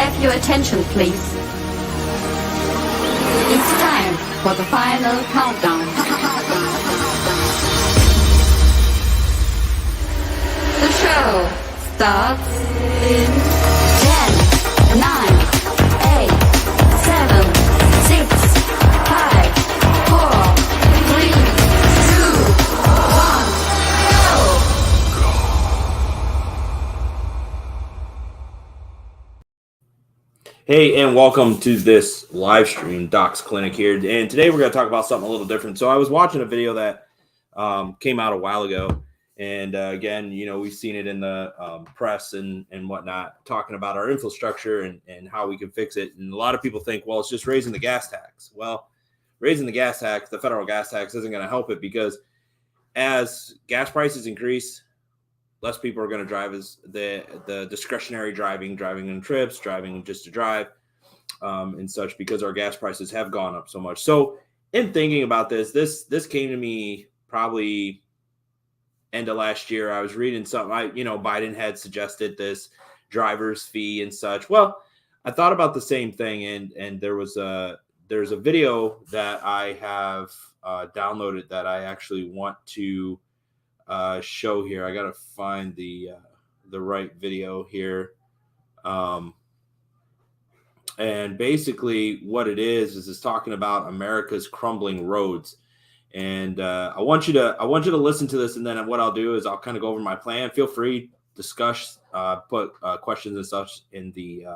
have your attention, please? It's time for the final countdown. The show starts in 10, 9, 8, 7, 6, 5, 4, 3, 2, 1, go! Hey, and welcome to this live stream, Doc's Clinic here. And today we're going to talk about something a little different. So I was watching a video that came out a while ago. And again, you know, we've seen it in the press and whatnot, talking about our infrastructure and how we can fix it. And a lot of people think, well, it's just raising the gas tax. Well, raising the gas tax, the federal gas tax, isn't going to help it, because as gas prices increase, less people are going to drive as the discretionary driving in trips, driving just to drive, and such, because our gas prices have gone up so much. So in thinking about this came to me probably end of last year. I was reading something, Biden had suggested this driver's fee and such. Well, I thought about the same thing, and there's a video that I have downloaded that I actually want to show here. I gotta find the right video here, and basically what it is it's talking about America's crumbling roads. And I want you to listen to this, and then what I'll do is I'll kind of go over my plan. Feel free to discuss, put questions and such in the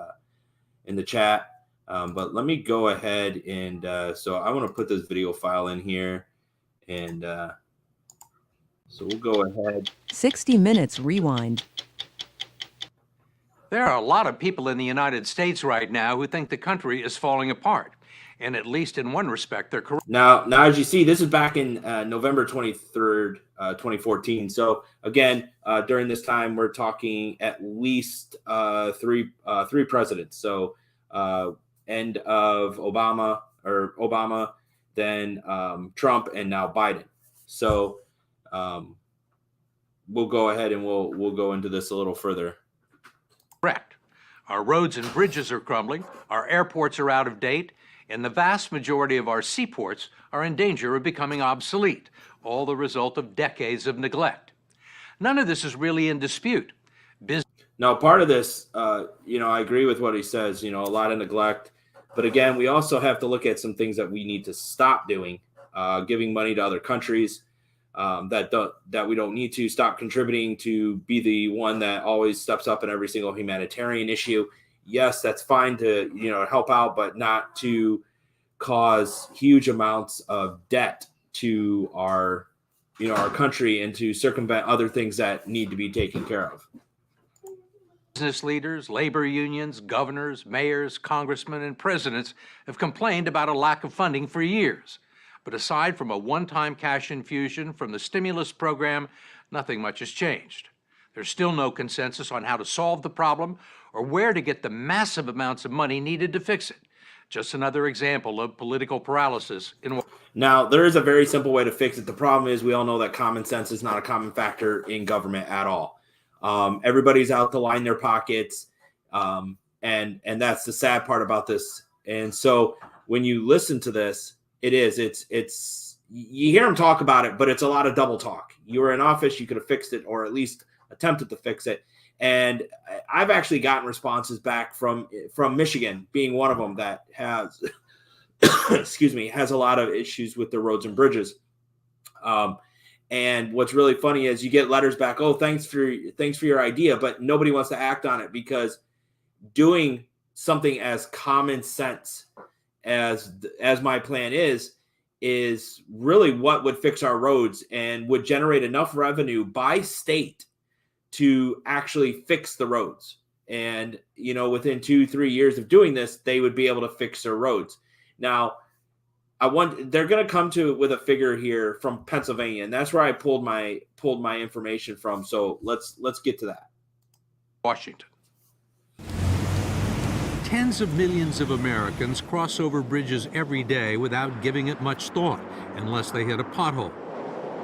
chat. But let me go ahead and so I want to put this video file in here, and so we'll go ahead. 60 Minutes Rewind. There are a lot of people in the United States right now who think the country is falling apart. And at least in one respect, they're correct. Now, as you see, this is back in November 23rd, 2014. So again, during this time, we're talking at least three presidents. So end of Obama, then Trump, and now Biden. So we'll go ahead and we'll go into this a little further. Correct. Our roads and bridges are crumbling. Our airports are out of date. And the vast majority of our seaports are in danger of becoming obsolete, all the result of decades of neglect. None of this is really in dispute. Now, part of this, I agree with what he says, a lot of neglect. But again, we also have to look at some things that we need to stop doing, giving money to other countries that we don't need to, stop contributing to be the one that always steps up in every single humanitarian issue. Yes, that's fine to, help out, but not to cause huge amounts of debt to our country and to circumvent other things that need to be taken care of. Business leaders, labor unions, governors, mayors, congressmen, and presidents have complained about a lack of funding for years. But aside from a one-time cash infusion from the stimulus program, nothing much has changed. There's still no consensus on how to solve the problem or where to get the massive amounts of money needed to fix it. Just another example of political paralysis. Now, there is a very simple way to fix it. The problem is we all know that common sense is not a common factor in government at all. Everybody's out to line their pockets, and that's the sad part about this. And so when you listen to this, it's you hear them talk about it, but it's a lot of double talk. You were in office, you could have fixed it, or at least attempted to fix it. And I've actually gotten responses back from Michigan, being one of them, that has, has a lot of issues with the roads and bridges. And what's really funny is you get letters back, oh, thanks for your idea, but nobody wants to act on it, because doing something as common sense as my plan is really what would fix our roads and would generate enough revenue by state to actually fix the roads. And, within 2-3 years of doing this, they would be able to fix their roads. Now, they're going to come with a figure here from Pennsylvania, and that's where I pulled my information from. So let's get to that. Washington. Tens of millions of Americans cross over bridges every day without giving it much thought, unless they hit a pothole.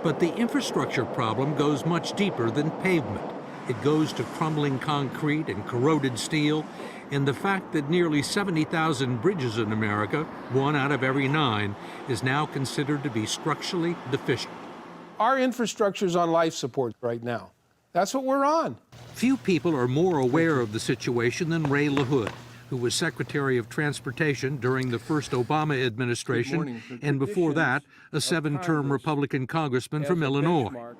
But the infrastructure problem goes much deeper than pavement. It goes to crumbling concrete and corroded steel, and the fact that nearly 70,000 bridges in America, 1 out of every 9, is now considered to be structurally deficient. Our infrastructure is on life support right now. That's what we're on. Few people are more aware of the situation than Ray LaHood, who was Secretary of Transportation during the first Obama administration, and before that, a 7-term Republican congressman from Illinois.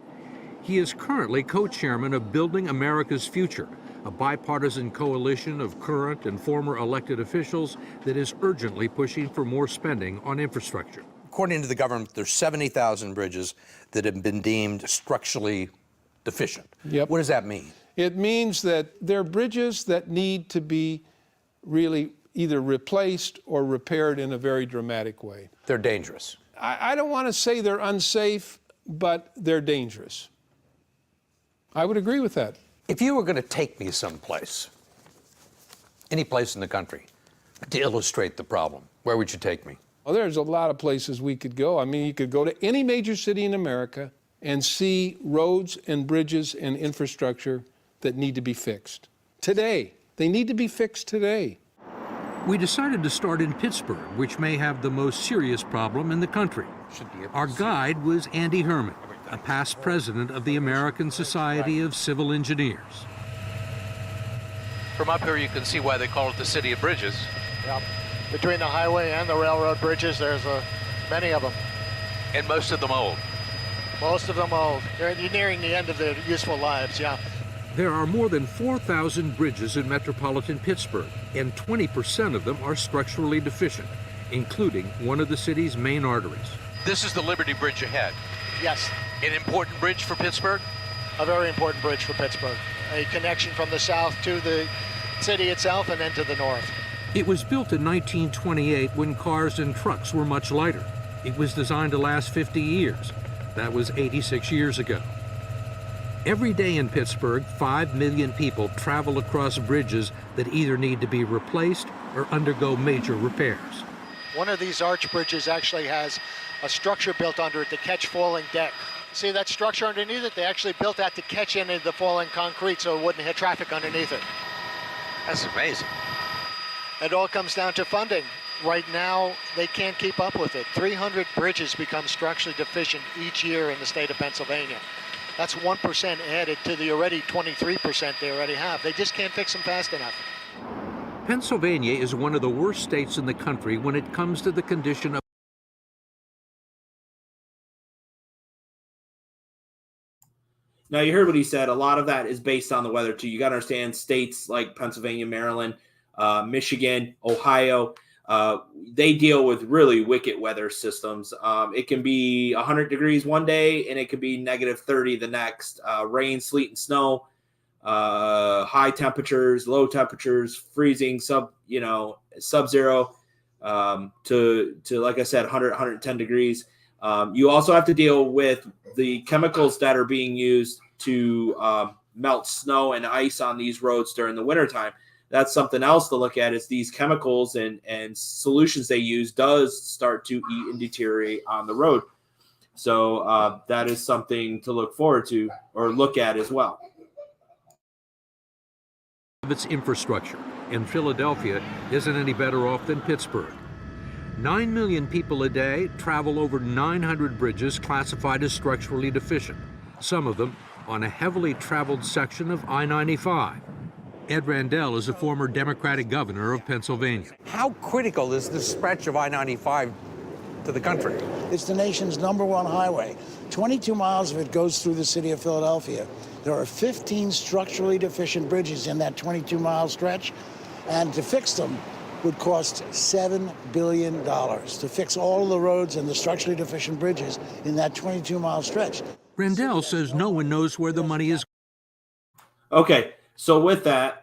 He is currently co-chairman of Building America's Future, a bipartisan coalition of current and former elected officials that is urgently pushing for more spending on infrastructure. According to the government, there's 70,000 bridges that have been deemed structurally deficient. Yep. What does that mean? It means that they're bridges that need to be really either replaced or repaired in a very dramatic way. They're dangerous. I don't want to say they're unsafe, but they're dangerous. I would agree with that. If you were going to take me someplace, any place in the country, to illustrate the problem, where would you take me? Well, there's a lot of places we could go. I mean, you could go to any major city in America and see roads and bridges and infrastructure that need to be fixed today. They need to be fixed today. We decided to start in Pittsburgh, which may have the most serious problem in the country. Our guide was Andy Herman, a past president of the American Society of Civil Engineers. From up here, you can see why they call it the City of Bridges. Yep. Between the highway and the railroad bridges, there's many of them. And most of them old. Most of them old. They're nearing the end of their useful lives, yeah. There are more than 4,000 bridges in metropolitan Pittsburgh, and 20% of them are structurally deficient, including one of the city's main arteries. This is the Liberty Bridge ahead. Yes. An important bridge for Pittsburgh? A very important bridge for Pittsburgh. A connection from the south to the city itself and then to the north. It was built in 1928 when cars and trucks were much lighter. It was designed to last 50 years. That was 86 years ago. Every day in Pittsburgh, 5 million people travel across bridges that either need to be replaced or undergo major repairs. One of these arch bridges actually has a structure built under it to catch falling deck. See that structure underneath it? They actually built that to catch into the falling concrete so it wouldn't hit traffic underneath it. That's amazing. It all comes down to funding. Right now, they can't keep up with it. 300 bridges become structurally deficient each year in the state of Pennsylvania. That's 1% added to the already 23% they already have. They just can't fix them fast enough. Pennsylvania is one of the worst states in the country when it comes to the condition of Now, you heard what he said. A lot of that is based on the weather, too. You got to understand states like Pennsylvania, Maryland, Michigan, Ohio, they deal with really wicked weather systems. It can be 100 degrees one day, and it could be negative 30 the next. Rain, sleet, and snow, high temperatures, low temperatures, freezing, sub-zero to, like I said, 100, 110 degrees. You also have to deal with the chemicals that are being used to melt snow and ice on these roads during the wintertime. That's something else to look at, is these chemicals and solutions they use does start to eat and deteriorate on the road. So that is something to look forward to or look at as well. of its infrastructure, and Philadelphia isn't any better off than Pittsburgh. 9 million people a day travel over 900 bridges classified as structurally deficient, some of them on a heavily traveled section of I-95. Ed Rendell is a former Democratic governor of Pennsylvania. How critical is this stretch of I-95 to the country? It's the nation's #1 highway. 22 miles of it goes through the city of Philadelphia. There are 15 structurally deficient bridges in that 22-mile stretch, and to fix them would cost $7 billion to fix all of the roads and the structurally deficient bridges in that 22-mile stretch. Rendell says no one knows where the money is. Okay, so with that,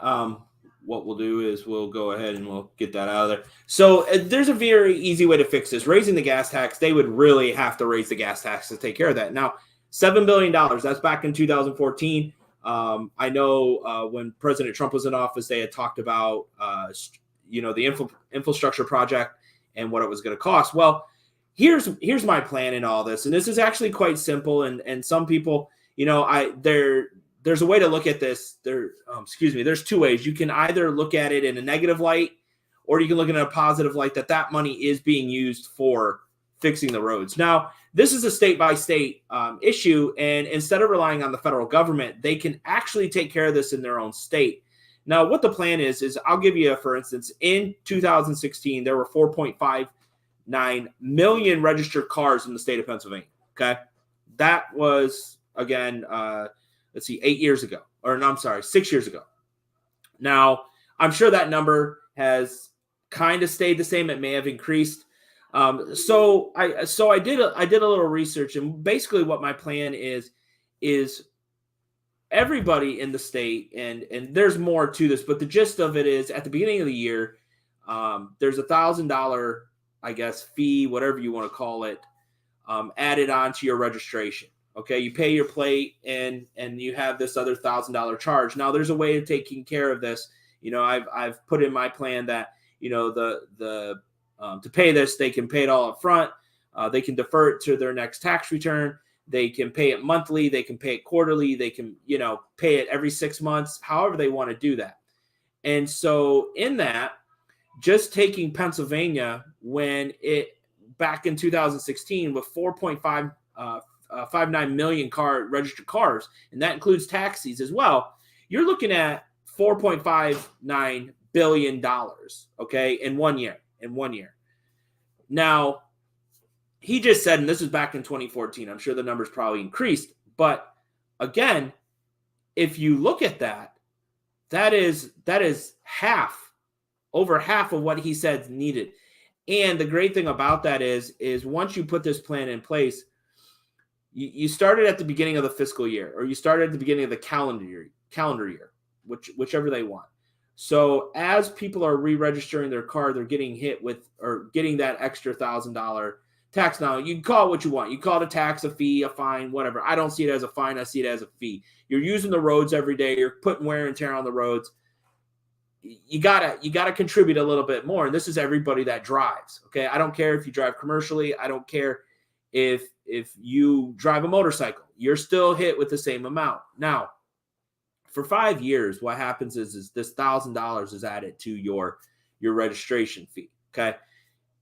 what we'll do is we'll go ahead and we'll get that out of there. So there's a very easy way to fix this. Raising the gas tax, they would really have to raise the gas tax to take care of that. Now, $7 billion, that's back in 2014. I know when President Trump was in office, they had talked about, the infrastructure project and what it was going to cost. Well, here's my plan in all this. And this is actually quite simple. And some people, there's a way to look at this. There's two ways. You can either look at it in a negative light, or you can look at it in a positive light, that money is being used for fixing the roads. Now, this is a state-by-state issue, and instead of relying on the federal government, they can actually take care of this in their own state. Now, what the plan is I'll give you, for instance, in 2016, there were 4.59 million registered cars in the state of Pennsylvania, okay? That was, again, 6 years ago. Now, I'm sure that number has kind of stayed the same. It may have increased. So I did a little research, and basically what my plan is everybody in the state, and there's more to this, but the gist of it is at the beginning of the year, there's $1,000, I guess, fee, whatever you want to call it, added on to your registration. Okay, you pay your plate, and you have this other $1,000 charge. Now, there's a way of taking care of this. I've put in my plan that to pay this, they can pay it all up front. They can defer it to their next tax return. They can pay it monthly. They can pay it quarterly. They can, pay it every 6 months, however they want to do that. And so in that, just taking Pennsylvania, when it back in 2016 with 4.59 million registered cars, and that includes taxis as well, you're looking at $4.59 billion, okay, in 1 year. Now, he just said, and this is back in 2014, I'm sure the numbers probably increased, but again, if you look at that is over half of what he said needed. And the great thing about that is once you put this plan in place, you started at the beginning of the fiscal year, or you started at the beginning of the calendar year, whichever they want. So as people are re-registering their car, they're getting hit with, or getting that extra $1,000 tax. Now, you can call it what you want. You call it a tax, a fee, a fine, whatever. I don't see it as a fine. I see it as a fee. You're using the roads every day. You're putting wear and tear on the roads. You gotta contribute a little bit more. And this is everybody that drives. Okay. I don't care if you drive commercially. I don't care if you drive a motorcycle. You're still hit with the same amount. Now, for 5 years, what happens is this $1,000 is added to your registration fee. Okay.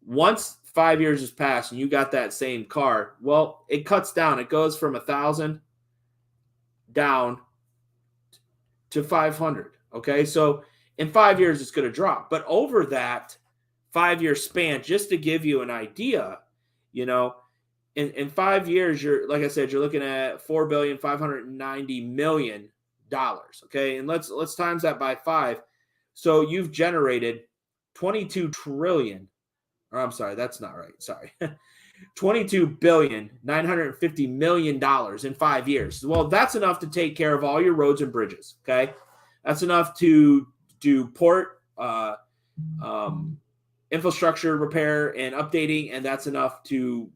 Once 5 years has passed and you got that same car, well, it cuts down. It goes from 1,000 down to 500. Okay. So in 5 years, it's going to drop. But over that 5-year span, just to give you an idea, in 5 years, you're, like I said, you're looking at $4.59 billion. Okay. And let's times that by 5. So you've generated 22 trillion, or I'm sorry, that's not right. Sorry. $22.95 billion in 5 years. Well, that's enough to take care of all your roads and bridges. Okay. That's enough to do port, infrastructure repair and updating. And that's enough to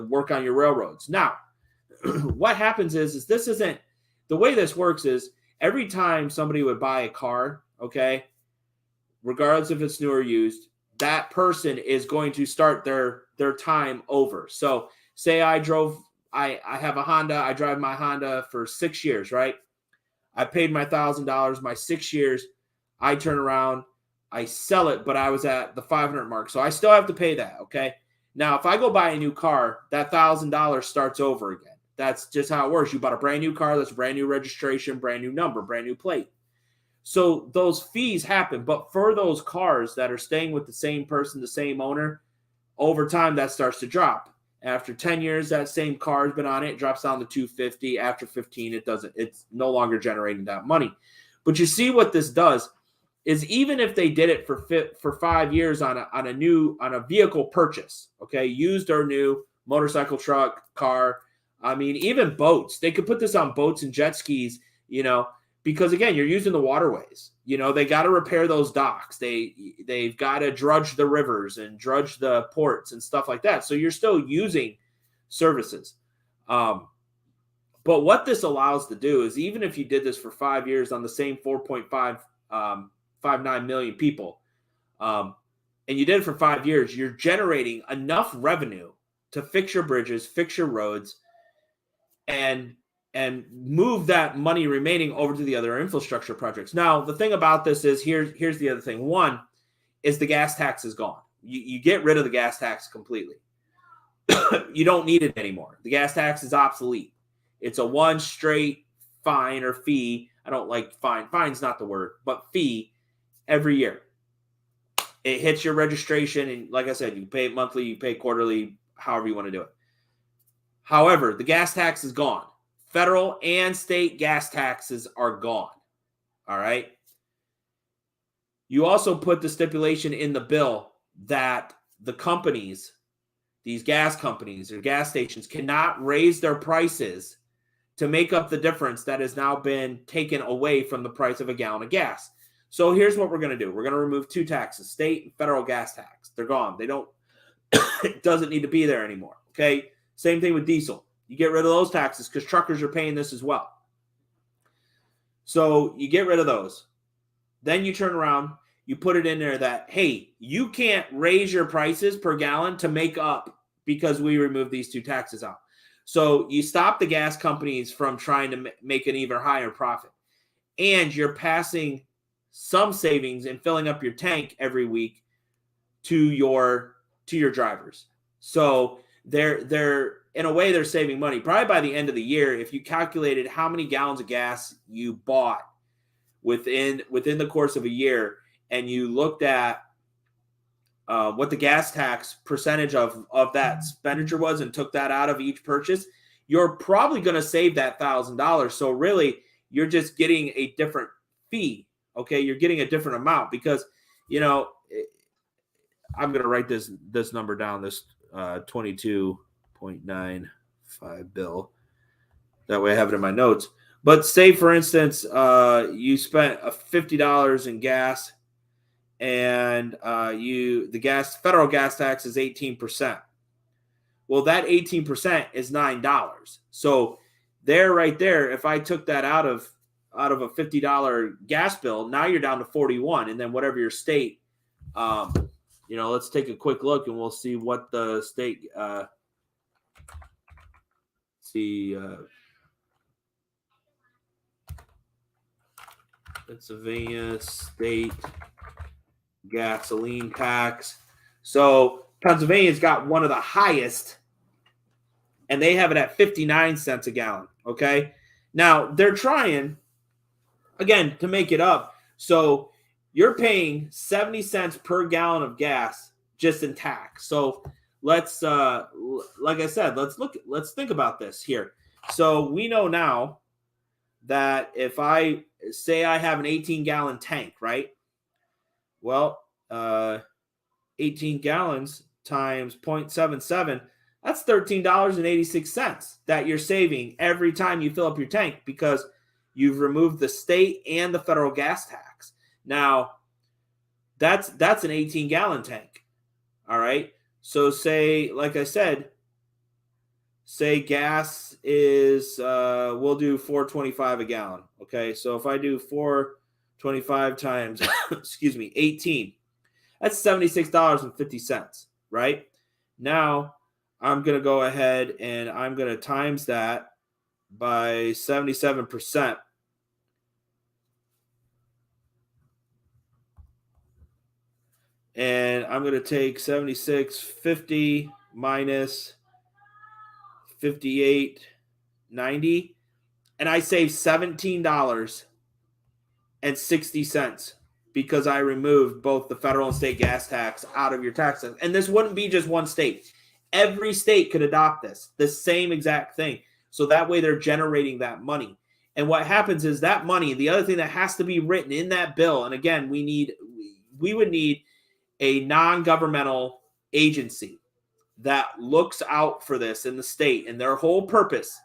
work on your railroads. Now, what happens is this isn't, the way this works is every time somebody would buy a car, okay, regardless if it's new or used, that person is going to start their time over. So say I have a Honda, I drive my Honda for 6 years, right? I paid my $1,000, my 6 years, I turn around, I sell it, but I was at the 500 mark. So I still have to pay that, okay? Now, if I go buy a new car, that $1,000 starts over again. That's just how it works. You bought a brand new car, that's brand new registration, brand new number, brand new plate. So those fees happen. But for those cars that are staying with the same person, the same owner, over time that starts to drop. After 10 years, that same car has been on it, it drops down to $250. After 15, it's no longer generating that money. But you see what this does is even if they did it for 5 years on a vehicle purchase, okay, used or new, motorcycle, truck, car, I mean, even boats, they could put this on boats and jet skis, because again, you're using the waterways, they got to repair those docks. They've got to drudge the rivers and drudge the ports and stuff like that. So you're still using services. But what this allows to do is even if you did this for 5 years on the same 4.59 million people, and you did it for 5 years, you're generating enough revenue to fix your bridges, fix your roads, and and move that money remaining over to the other infrastructure projects. Now, the thing about this is here's the other thing. One is the gas tax is gone. You get rid of the gas tax completely. You don't need it anymore. The gas tax is obsolete. It's a one straight fine or fee. I don't like fine. Fine's not the word, but fee every year. It hits your registration, and like I said, you pay it monthly, you pay quarterly, however you want to do it. However, the gas tax is gone. Federal and state gas taxes are gone. All right. You also put the stipulation in the bill that the companies, these gas companies or gas stations, cannot raise their prices to make up the difference that has now been taken away from the price of a gallon of gas. So here's what we're going to do. We're going to remove two taxes, state and federal gas tax. They're gone. They don't, it doesn't need to be there anymore. Okay. Same thing with diesel. You get rid of those taxes because truckers are paying this as well. So you get rid of those. Then you turn around, you put it in there that, hey, you can't raise your prices per gallon to make up because we removed these two taxes out. So you stop the gas companies from trying to make an even higher profit. And you're passing some savings and filling up your tank every week to your drivers. So they're in a way they're saving money. Probably by the end of the year, if you calculated how many gallons of gas you bought within the course of a year, and you looked at what the gas tax percentage of that expenditure was and took that out of each purchase, you're probably going to save that $1,000. So really, you're just getting a different fee. Okay, you're getting a different amount because, you know, I'm going to write this number down, this 22.95 bill. That way I have it in my notes. But say, for instance, you spent $50 in gas, and the federal gas tax is 18%. Well, that 18% is $9. So right there, if I took that out of a $50 gas bill, now you're down to 41, and then whatever your state, let's take a quick look and we'll see what the state Pennsylvania state gasoline tax. So Pennsylvania's got one of the highest, and they have it at 59 cents a gallon. Okay. Now they're trying again to make it up. So you're paying 70 cents per gallon of gas just in tax. So let's, like I said, let's think about this here. So we know now that if I say I have an 18-gallon tank, right? Well, 18 gallons times 0.77, that's $13.86 that you're saving every time you fill up your tank because you've removed the state and the federal gas tax. Now, that's an 18-gallon tank. All right. So say, like I said, say gas is, we'll do $4.25 a gallon. Okay. So if I do $4.25 times, 18, that's $76.50, right? Now I'm going to go ahead and I'm going to times that by 77%. And I'm going to take 76.50 minus 58.90, and I save $17.60 because I removed both the federal and state gas tax out of your taxes. And this wouldn't be just one state. Every state could adopt this, the same exact thing. So that way they're generating that money. And what happens is that money, the other thing that has to be written in that bill, and again, we would need a non-governmental agency that looks out for this in the state, and their whole purpose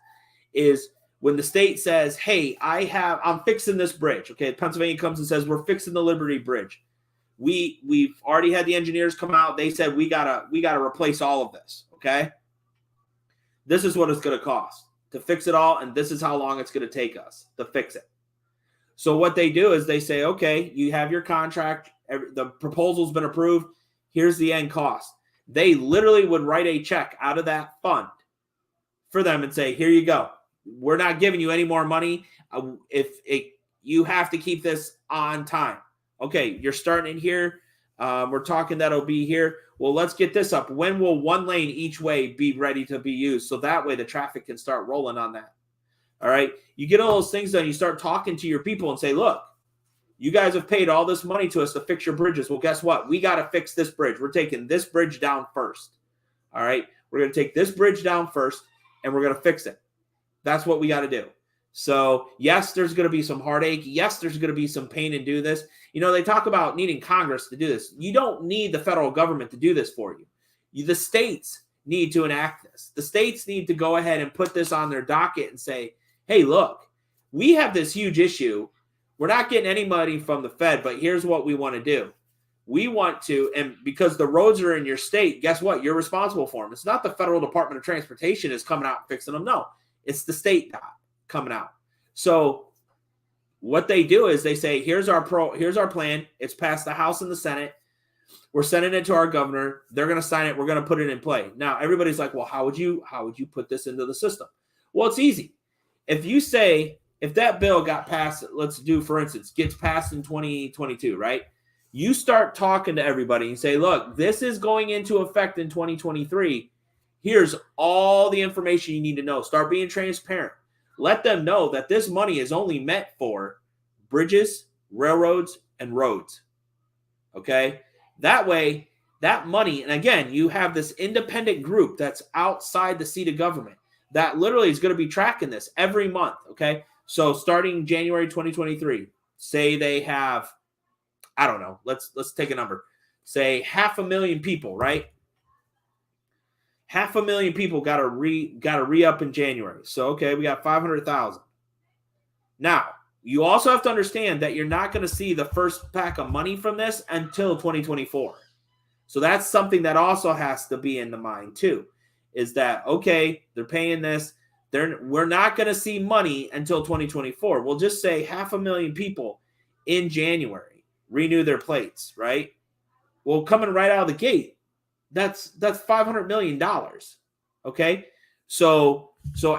is when the state says, hey, I'm fixing this bridge. Okay, Pennsylvania comes and says, we're fixing the Liberty Bridge. We've already had the engineers come out. They said, we gotta replace all of this. Okay, this is what it's going to cost to fix it all, and this is how long it's going to take us to fix it. So what they do is they say, okay, you have your contract. The proposal's been approved. Here's the end cost. They literally would write a check out of that fund for them and say, here you go. we're not giving you any more money. You have to keep this on time. Okay, you're starting in here. We're talking that'll be here. Well, let's get this up. When will one lane each way be ready to be used? So that way the traffic can start rolling on that. All right. You get all those things done. You start talking to your people and say, look, you guys have paid all this money to us to fix your bridges. Well, guess what? We got to fix this bridge. We're taking this bridge down first. All right. We're going to take this bridge down first and we're going to fix it. That's what we got to do. So, yes, there's going to be some heartache. Yes, there's going to be some pain in doing this. You know, they talk about needing Congress to do this. You don't need the federal government to do this for you. The states need to enact this. The states need to go ahead and put this on their docket and say, hey, look, we have this huge issue. We're not getting any money from the Fed, but here's what we want to do. We want to, and because the roads are in your state, guess what? You're responsible for them. It's not the Federal Department of Transportation is coming out and fixing them. No, it's the state coming out. So what they do is they say, here's our plan. It's passed the House and the Senate. We're sending it to our governor. They're going to sign it. We're going to put it in play. Now, everybody's like, well, how would you put this into the system? Well, it's easy. If you say, if that bill got passed, let's do, for instance, gets passed in 2022, right? You start talking to everybody and say, look, this is going into effect in 2023. Here's all the information you need to know. Start being transparent. Let them know that this money is only meant for bridges, railroads, and roads. Okay? That way, that money, and again, you have this independent group that's outside the seat of government that literally is going to be tracking this every month. Okay? So starting January 2023, say they have, I don't know, let's take a number. Say 500,000 people, right? 500,000 people got to re-up in January. So, okay, we got 500,000. Now, you also have to understand that you're not going to see the first pack of money from this until 2024. So that's something that also has to be in the mind too, is that, okay, they're paying this. We're not going to see money until 2024. We'll just say 500,000 people in January renew their plates, right? Well, coming right out of the gate, that's $500 million. Okay. So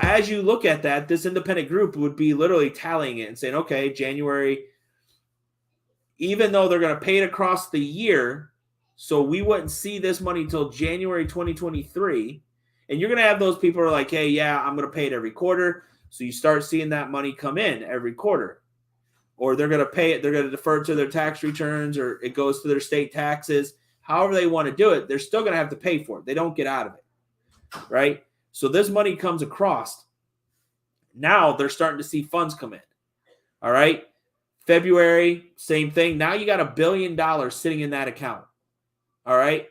as you look at that, this independent group would be literally tallying it and saying, okay, January, even though they're going to pay it across the year, so we wouldn't see this money until January 2023. And you're going to have those people who are like, hey, yeah, I'm going to pay it every quarter. So you start seeing that money come in every quarter. Or they're going to pay it, they're going to defer it to their tax returns, or it goes to their state taxes. However they want to do it, they're still going to have to pay for it. They don't get out of it, right? So this money comes across. Now they're starting to see funds come in, all right? February, same thing. Now you got $1 billion sitting in that account, all right?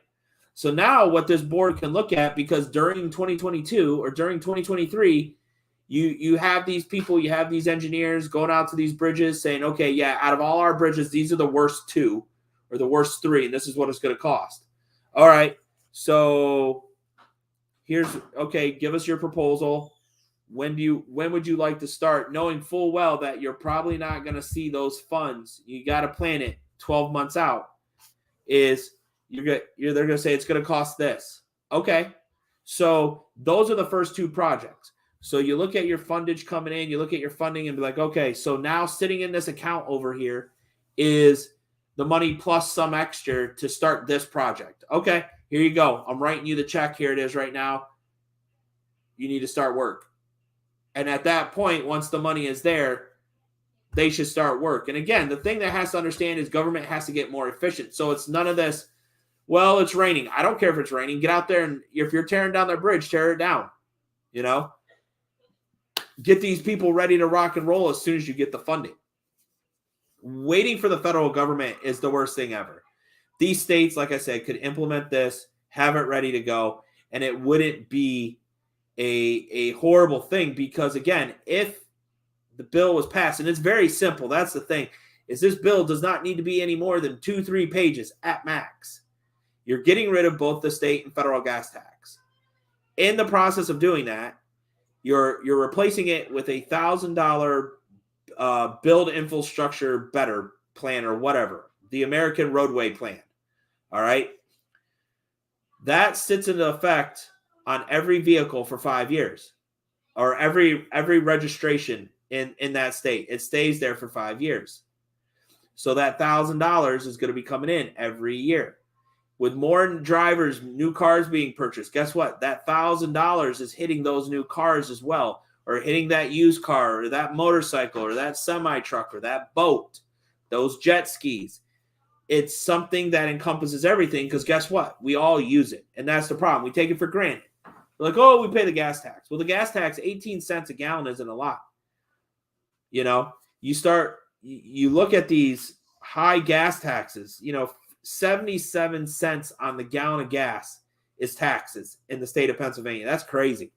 So now what this board can look at, because during 2022 or during 2023, you have these people, you have these engineers going out to these bridges saying, okay, yeah, out of all our bridges, these are the worst 2 or the worst 3, and this is what it's going to cost. All right, so okay, give us your proposal. When would you like to start? Knowing full well that you're probably not going to see those funds. You got to plan it 12 months out. They're going to say it's going to cost this. Okay, so those are the first 2 projects. So you look at your fundage coming in, you look at your funding and be like, okay, so now sitting in this account over here is the money plus some extra to start this project. Okay, here you go. I'm writing you the check. Here it is right now. You need to start work. And at that point, once the money is there, they should start work. And again, the thing that has to understand is government has to get more efficient. So it's none of this, well, it's raining. I don't care if it's raining. Get out there, and if you're tearing down their bridge, tear it down. You know? Get these people ready to rock and roll as soon as you get the funding. Waiting for the federal government is the worst thing ever. These states, like I said, could implement this, have it ready to go, and it wouldn't be a horrible thing, because, again, if the bill was passed, and it's very simple, that's the thing, is this bill does not need to be any more than 2-3 pages at max. You're getting rid of both the state and federal gas tax. In the process of doing that, you're replacing it with a $1,000 build infrastructure better plan, or whatever, the American roadway plan. All right. That sits into effect on every vehicle for 5 years. or every registration in that state. It stays there for 5 years. So that $1,000 is going to be coming in every year. With more drivers, new cars being purchased, guess what? That $1,000 is hitting those new cars as well, or hitting that used car, or that motorcycle, or that semi-truck, or that boat, those jet skis. It's something that encompasses everything, because guess what? We all use it, and that's the problem. We take it for granted. We're like, oh, we pay the gas tax. Well, the gas tax, 18 cents a gallon isn't a lot. You know, you look at these high gas taxes, 77 cents on the gallon of gas is taxes in the state of Pennsylvania. That's crazy.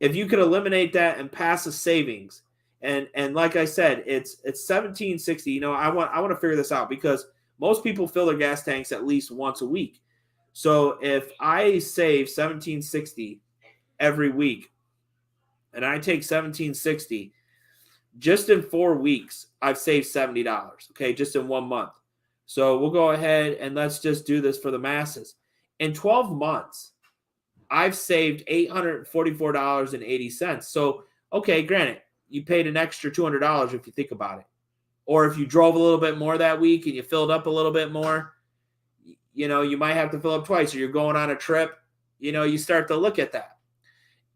If you could eliminate that and pass a savings, and like I said, it's $17.60. I want to figure this out, because most people fill their gas tanks at least once a week. So if I save $17.60 every week, and I take $17.60, just in 4 weeks, I've saved $70. Okay, just in 1 month. So we'll go ahead and let's just do this for the masses. In 12 months, I've saved $844.80. So, okay, granted, you paid an extra $200 if you think about it. Or if you drove a little bit more that week and you filled up a little bit more, you might have to fill up twice, or you're going on a trip. You start to look at that.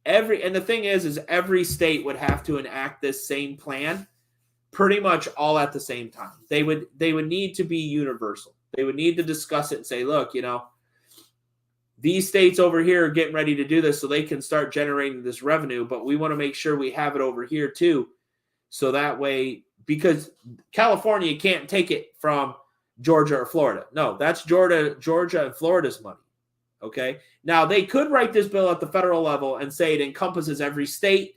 And the thing is every state would have to enact this same plan pretty much all at the same time. They would need to be universal. They would need to discuss it and say, look, these states over here are getting ready to do this so they can start generating this revenue, but we want to make sure we have it over here too. So that way, because California can't take it from Georgia or Florida. No, that's Georgia and Florida's money. Okay. Now they could write this bill at the federal level and say it encompasses every state.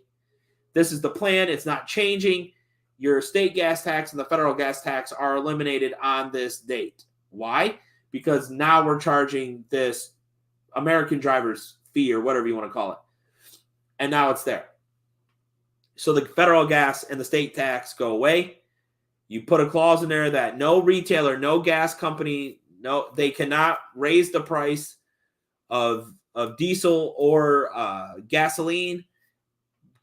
This is the plan. It's not changing. Your state gas tax and the federal gas tax are eliminated on this date. Why? Because now we're charging this American driver's fee, or whatever you want to call it. And now it's there. So the federal gas and the state tax go away. You put a clause in there that no retailer, no gas company, they cannot raise the price of diesel or gasoline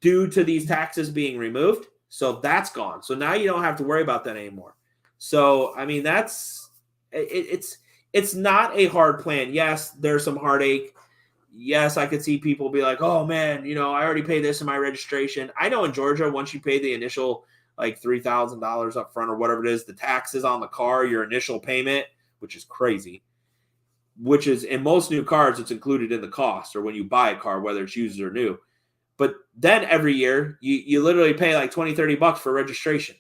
due to these taxes being removed. So that's gone. So now you don't have to worry about that anymore. So, I mean, it's not a hard plan. Yes, there's some heartache. Yes, I could see people be like, oh man, I already paid this in my registration. I know in Georgia, once you pay the initial like $3,000 up front or whatever it is, the taxes on the car, your initial payment, which is crazy, which is in most new cars, it's included in the cost, or when you buy a car, whether it's used or new. But then every year you literally pay like $20-$30 for registration.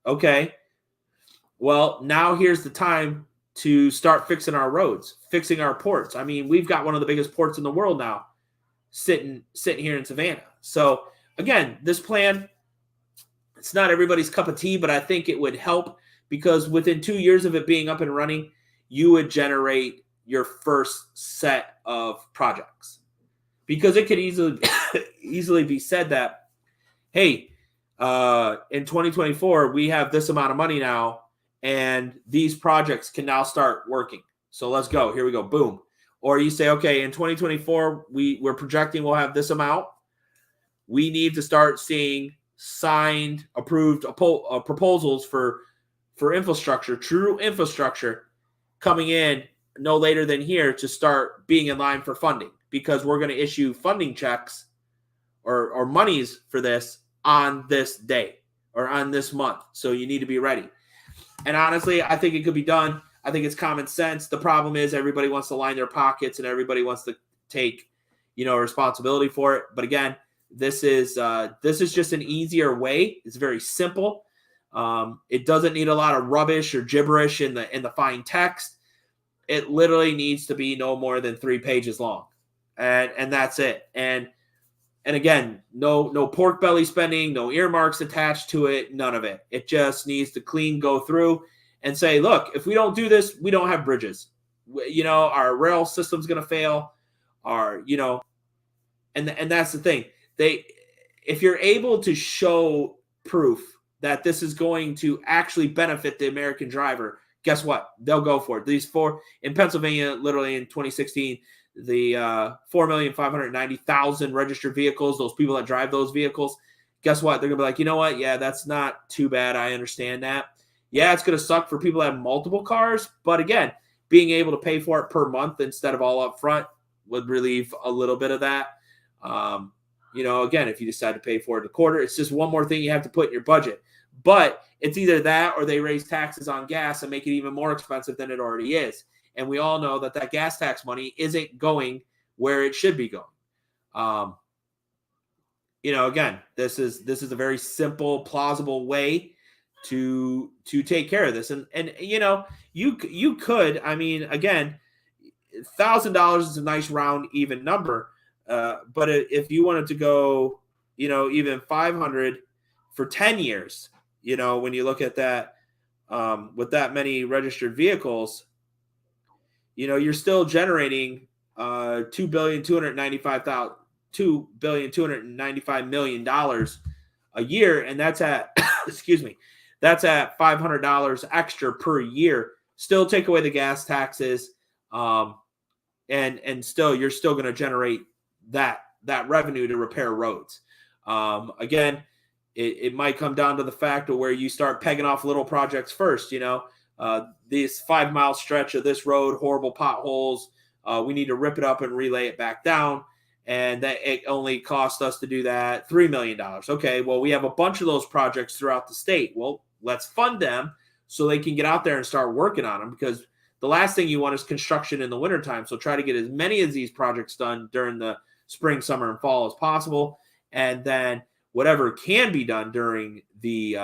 Okay. Well, now here's the time to start fixing our roads, fixing our ports. I mean, we've got one of the biggest ports in the world now sitting here in Savannah. So again, this plan, it's not everybody's cup of tea, but I think it would help, because within 2 years of it being up and running, you would generate your first set of projects. Because it could easily be said that, hey, in 2024, we have this amount of money now, and these projects can now start working. So let's go. Here we go. Boom. Or you say, okay, in 2024, we're projecting we'll have this amount. We need to start seeing signed, approved proposals for infrastructure, true infrastructure, coming in no later than here to start being in line for funding, because we're going to issue funding checks or monies for this on this day or on this month. So you need to be ready. And honestly, I think it could be done. I think it's common sense. The problem is everybody wants to line their pockets and everybody wants to take, responsibility for it. But again, this is just an easier way. It's very simple. It doesn't need a lot of rubbish or gibberish in the fine text. It literally needs to be no more than 3 pages long, and that's it. And again, no pork belly spending, no earmarks attached to it, none of it. It just needs to go through and say, look, if we don't do this, we don't have bridges. Our rail system's going to fail. And that's the thing. If you're able to show proof that this is going to actually benefit the American driver, guess what? They'll go for it. These four in Pennsylvania, literally in 2016, the 4,590,000 registered vehicles, those people that drive those vehicles, guess what? They're going to be like, you know what? Yeah, that's not too bad. I understand that. Yeah, it's going to suck for people that have multiple cars. But again, being able to pay for it per month instead of all up front would relieve a little bit of that. Again, if you decide to pay for it in a quarter, it's just one more thing you have to put in your budget. But it's either that or they raise taxes on gas and make it even more expensive than it already is. And we all know that gas tax money isn't going where it should be going. Again, this is a very simple, plausible way to take care of this. And you could, I mean, again, $1,000 is a nice round, even number. But if you wanted to go, even 500 for 10 years, when you look at that, with that many registered vehicles, you're still generating $2,295 million a year, and that's at that's at $500 extra per year. Still take away the gas taxes, and still you're still going to generate that revenue to repair roads. Again, it might come down to the fact of where you start pegging off little projects first. This 5-mile stretch of this road, horrible potholes. We need to rip it up and relay it back down. And that it only cost us to do that $3 million. Okay, well, we have a bunch of those projects throughout the state. Well, let's fund them so they can get out there and start working on them, because the last thing you want is construction in the wintertime. So try to get as many of these projects done during the spring, summer, and fall as possible. And then whatever can be done during the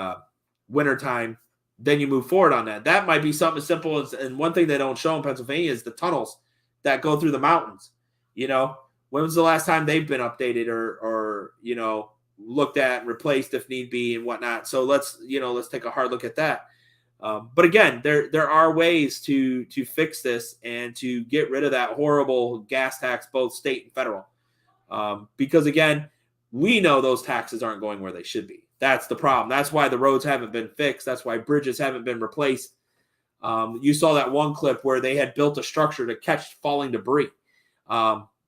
wintertime, then you move forward on that. That might be something as simple as, and one thing they don't show in Pennsylvania is the tunnels that go through the mountains. When was the last time they've been updated or looked at and replaced if need be and whatnot? So let's take a hard look at that. But again, there are ways to fix this and to get rid of that horrible gas tax, both state and federal. Because again, we know those taxes aren't going where they should be. That's the problem. That's why the roads haven't been fixed. That's why bridges haven't been replaced. You saw that one clip where they had built a structure to catch falling debris.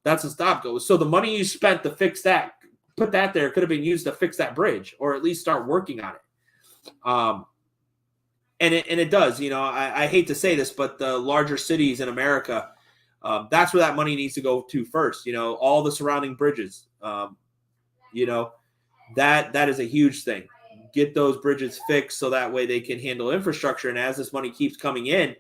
That's a stop go. So the money you spent to fix that, put that there, could have been used to fix that bridge, or at least start working on it. And it does. I hate to say this, but the larger cities in America, that's where that money needs to go to first. All the surrounding bridges. That is a huge thing. Get those bridges fixed so that way they can handle infrastructure. And as this money keeps coming in,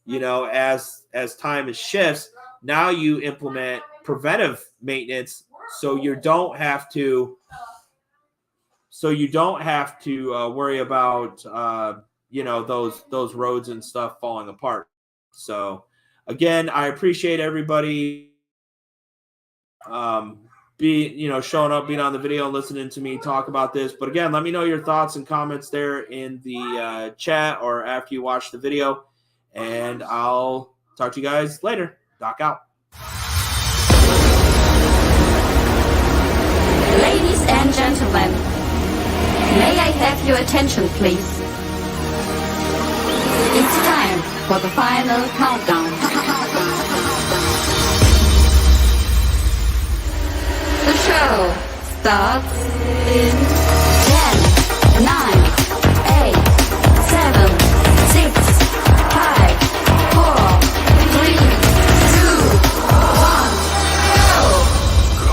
as time shifts, now you implement preventive maintenance so you don't have to worry about those roads and stuff falling apart. So again, I appreciate everybody showing up, being on the video and listening to me talk about this. But again, let me know your thoughts and comments there in the chat or after you watch the video, and I'll talk to you guys later. Doc out. Ladies and gentlemen, may I have your attention, please? It's time for the final countdown. The show starts in